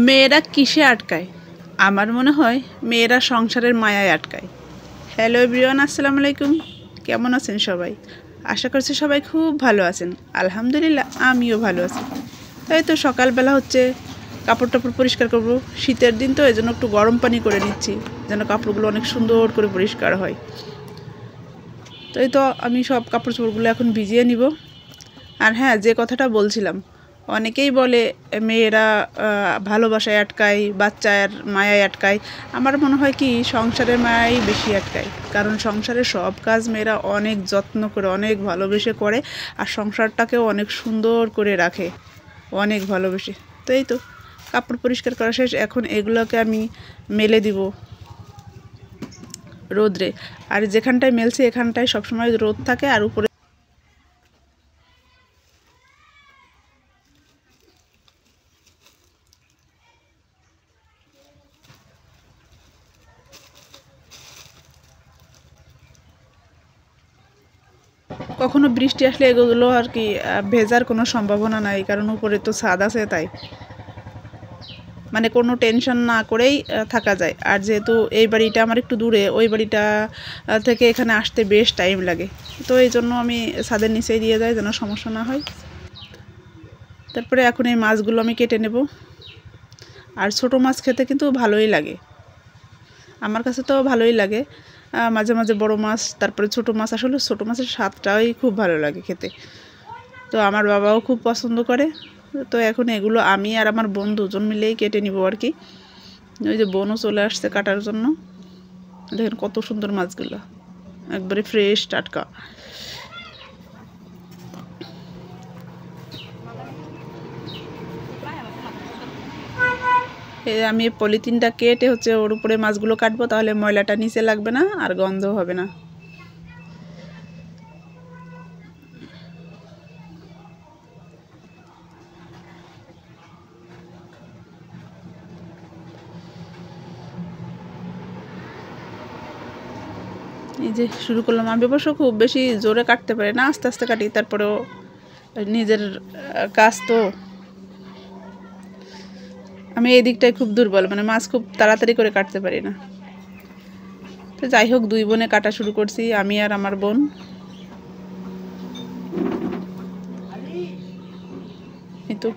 মেয়েরা কিসে আটকায়? আমার মনে হয় মেয়েরা সংসারের মায়ায় আটকায়। হ্যালো এভরিওয়ান, আসসালামু আলাইকুম। কেমন আছেন সবাই? আশা করছি সবাই খুব ভালো আছেন। আলহামদুলিল্লাহ আমিও ভালো আছি। তাই তো সকালবেলা হচ্ছে কাপড় টাপড় পরিষ্কার করব। শীতের দিন তো এজন্য একটু গরম পানি করে নিচ্ছি যেন কাপড়গুলো অনেক সুন্দর করে পরিষ্কার হয়। তো এই তো আমি সব কাপড় চোপড়গুলো এখন ভিজিয়ে নিব। আর হ্যাঁ, যে কথাটা বলছিলাম, অনেকেই বলে মেয়েরা ভালোবাসায় আটকায়, বাচ্চার মায়ায় আটকায়। আমার মনে হয় কি সংসারের মায়াই বেশি আটকায়, কারণ সংসারের সব কাজ মেয়েরা অনেক যত্ন করে, অনেক ভালোবেসে করে, আর সংসারটাকেও অনেক সুন্দর করে রাখে, অনেক ভালোবেসে। তো এই তো কাপড় পরিষ্কার করা শেষ, এখন এগুলোকে আমি মেলে দিব রোদ্রে। আর যেখানটায় মেলছি এখানটায় সবসময় রোদ থাকে, আর উপরে কখনো বৃষ্টি আসলে এগুলো আর কি ভেজার কোনো সম্ভাবনা নাই, কারণ উপরে তো ছাদ আছে, তাই মানে কোনো টেনশন না করেই থাকা যায়। আর যেহেতু এই বাড়িটা আমার একটু দূরে, ওই বাড়িটা থেকে এখানে আসতে বেশ টাইম লাগে, তো এই জন্য আমি ছাদের নিচেই দিয়ে যাই যেন সমস্যা না হয়। তারপরে এখন এই মাছগুলো আমি কেটে নেব। আর ছোটো মাছ খেতে কিন্তু ভালোই লাগে, আমার কাছে তো ভালোই লাগে। মাঝে মাঝে বড় মাছ, তারপরে ছোটো মাছ, আসলে ছোটো মাছের স্বাদটাই খুব ভালো লাগে খেতে। তো আমার বাবাও খুব পছন্দ করে। তো এখন এগুলো আমি আর আমার বোন দুজন মিলেই কেটে নিব আর কি। ওই যে বোনও চলে আসছে কাটার জন্য। দেখেন কত সুন্দর মাছগুলো, একবারে ফ্রেশ টাটকা। আমি পলিথিনটা কেটে হচ্ছে ওর উপরে মাছগুলো কাটবো, তাহলে ময়লাটা নিচে লাগবে না আর গন্ধ হবে না। এই যে শুরু করলাম। আমি অবশ্য খুব বেশি জোরে কাটতে পারি না, আস্তে আস্তে কাটি, তারপরেও নিজের কাজ তো। আমি এই দিকটায় খুব দুর্বল, মানে মাছ খুব তাড়াতাড়ি করে কাটতে পারি না। তো যাই হোক, দুই বোনে কাটা শুরু করছি, আমি আর আমার বোন। এই তো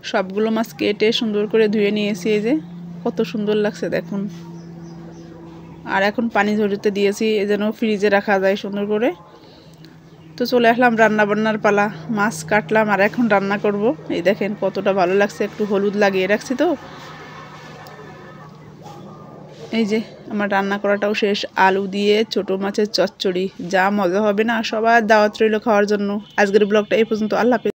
সবগুলো মাছ কেটে সুন্দর করে ধুয়ে নিয়েছি। এই যে কত সুন্দর লাগছে দেখুন। আর এখন পানি ঝরতে দিয়েছি যেন ফ্রিজে রাখা যায় সুন্দর করে। তো চলে আসলাম রান্না বান্নার পালা। মাছ কাটলাম আর এখন রান্না করব। এই দেখেন কতটা ভালো লাগছে, একটু হলুদ লাগিয়ে রাখছি তো। এই যে আমার রান্না করাটাও শেষ। আলু দিয়ে ছোটো মাছের চচ্চড়ি, যা মজা হবে না। সবার দাওয়াত রইল খাওয়ার জন্য। আজকের ব্লগটা এই পর্যন্ত। আল্লাহ হাফেজ।